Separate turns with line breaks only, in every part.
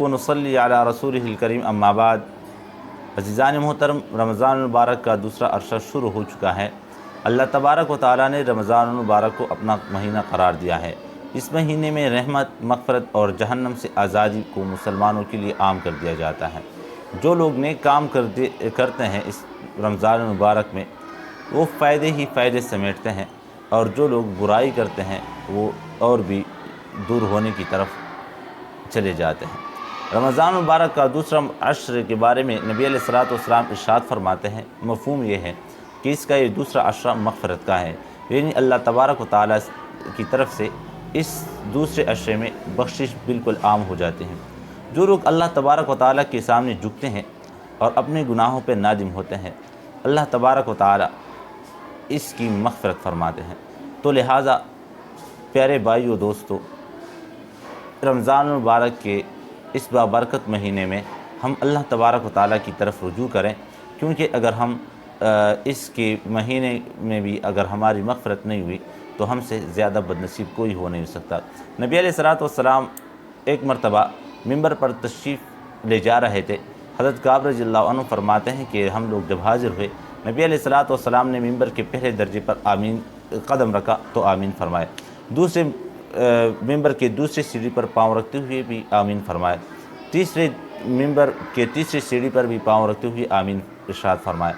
ونصلی علی رسولہ الکریم اما بعد۔ عزیزان محترم، رمضان المبارک کا دوسرا عرصہ شروع ہو چکا ہے۔ اللہ تبارک و تعالیٰ نے رمضان المبارک کو اپنا مہینہ قرار دیا ہے۔ اس مہینے میں رحمت، مغفرت اور جہنم سے آزادی کو مسلمانوں کے لیے عام کر دیا جاتا ہے۔ جو لوگ نیک کام کرتے ہیں اس رمضان المبارک میں، وہ فائدے ہی فائدے سمیٹتے ہیں، اور جو لوگ برائی کرتے ہیں وہ اور بھی دور ہونے کی طرف چلے جاتے ہیں۔ رمضان المبارک کا دوسرا عشر کے بارے میں نبی علیہ الصلوۃ والسلام ارشاد فرماتے ہیں، مفہوم یہ ہے کہ اس کا یہ دوسرا عشرہ مغفرت کا ہے، یعنی اللہ تبارک و تعالیٰ کی طرف سے اس دوسرے عشرے میں بخشش بالکل عام ہو جاتے ہیں۔ جو لوگ اللہ تبارک و تعالیٰ کے سامنے جھکتے ہیں اور اپنے گناہوں پہ نادم ہوتے ہیں، اللہ تبارک و تعالیٰ اس کی مغفرت فرماتے ہیں۔ تو لہٰذا پیارے بھائیو دوستو، رمضان المبارک کے اس بابرکت مہینے میں ہم اللہ تبارک و تعالیٰ کی طرف رجوع کریں، کیونکہ اگر ہم اس کے مہینے میں بھی اگر ہماری مغفرت نہیں ہوئی تو ہم سے زیادہ بدنصیب کوئی ہو نہیں سکتا۔ نبی علیہ الصلوۃ والسلام ایک مرتبہ ممبر پر تشریف لے جا رہے تھے۔ حضرت کعب رضی اللہ عنہ فرماتے ہیں کہ ہم لوگ جب حاضر ہوئے، نبی علیہ الصلوۃ والسلام نے ممبر کے پہلے درجے پر آمین قدم رکھا تو آمین فرمائے، دوسرے ممبر کے دوسری سیڑھی پر پاؤں رکھتے ہوئے بھی آمین فرمائے، تیسرے ممبر کے تیسری سیڑھی پر بھی پاؤں رکھتے ہوئے آمین ارشاد فرمائے۔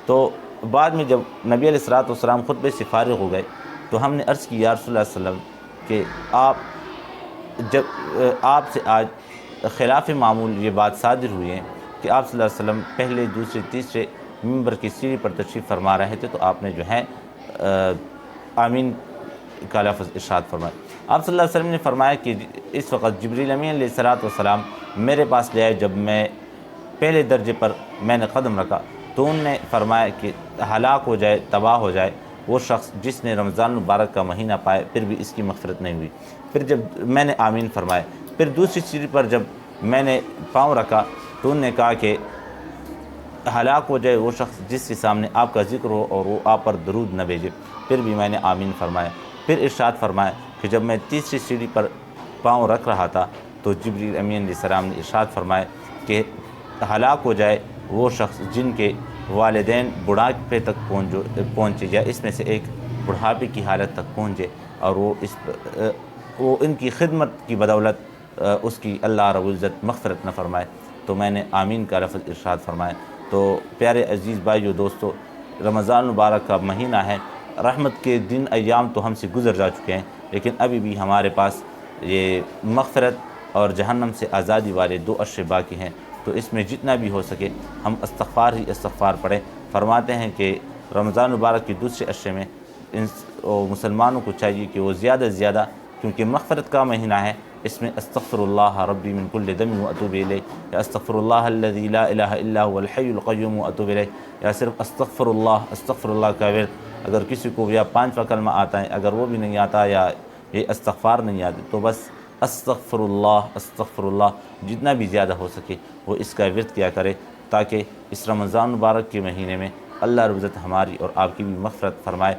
تو بعد میں جب نبی علیہ الصلوۃ والسلام خطبے سے فارغ ہو گئے تو ہم نے عرض کی، یا رسول اللہ صلی اللہ علیہ وسلم کہ آپ سے آج خلاف معمول یہ بات صادر ہوئی ہے کہ آپ صلی اللہ علیہ وسلم پہلے، دوسرے، تیسرے ممبر کی سیڑھی پر تشریف فرما رہے تھے تو آپ نے جو ہے آمین کا لفظ ارشاد فرمایا۔ آپ صلی اللہ علیہ وسلم نے فرمایا کہ اس وقت جبریل امین علیہ الصلوۃ والسلام میرے پاس لے آئے۔ جب میں پہلے درجے پر میں نے قدم رکھا تو انہوں نے فرمایا کہ ہلاک ہو جائے، تباہ ہو جائے وہ شخص جس نے رمضان المبارک کا مہینہ پائے پھر بھی اس کی مغفرت نہیں ہوئی۔ پھر جب میں نے آمین فرمایا، پھر دوسری سیڑھی پر جب میں نے پاؤں رکھا تو انہوں نے کہا کہ ہلاک ہو جائے وہ شخص جس کے سامنے آپ کا ذکر ہو اور وہ آپ پر درود نہ بھیجے، پھر بھی میں نے آمین فرمایا۔ پھر ارشاد فرمایا کہ جب میں تیسری سیڑھی پر پاؤں رکھ رہا تھا تو جبریل امین علیہ السلام نے ارشاد فرمایا کہ ہلاک ہو جائے وہ شخص جن کے والدین بڑھاپے تک پہنچے یا اس میں سے ایک بڑھاپے کی حالت تک پہنچے اور وہ ان کی خدمت کی بدولت اس کی اللہ رب العزت مغفرت نہ فرمائے۔ تو میں نے آمین کا لفظ ارشاد فرمایا۔ تو پیارے عزیز بھائیو دوستو، رمضان المبارک کا مہینہ ہے، رحمت کے دن ایام تو ہم سے گزر جا چکے ہیں، لیکن ابھی بھی ہمارے پاس یہ مغفرت اور جہنم سے آزادی والے دو عشرے باقی ہیں۔ تو اس میں جتنا بھی ہو سکے ہم استغفار ہی استغفار پڑھیں۔ فرماتے ہیں کہ رمضان مبارک کے دوسرے عشرے میں مسلمانوں کو چاہیے کہ وہ زیادہ سے زیادہ، کیونکہ مغفرت کا مہینہ ہے، اس میں استغفر اللہ ربی من کل ذنب واتوب الیہ، یا استغفر اللہ الذی لا الہ الا هو الحی القیوم واتوب الیہ، یا صرف استغفر اللہ کا ورد اگر کسی کو یا 5واں کلمہ آتا ہے، اگر وہ بھی نہیں آتا یا یہ استغفار نہیں آتے تو بس استغفر اللہ جتنا بھی زیادہ ہو سکے وہ اس کا ورد کیا کرے، تاکہ اس رمضان مبارک کے مہینے میں اللہ رب العزت ہماری اور آپ کی بھی مغفرت فرمائے۔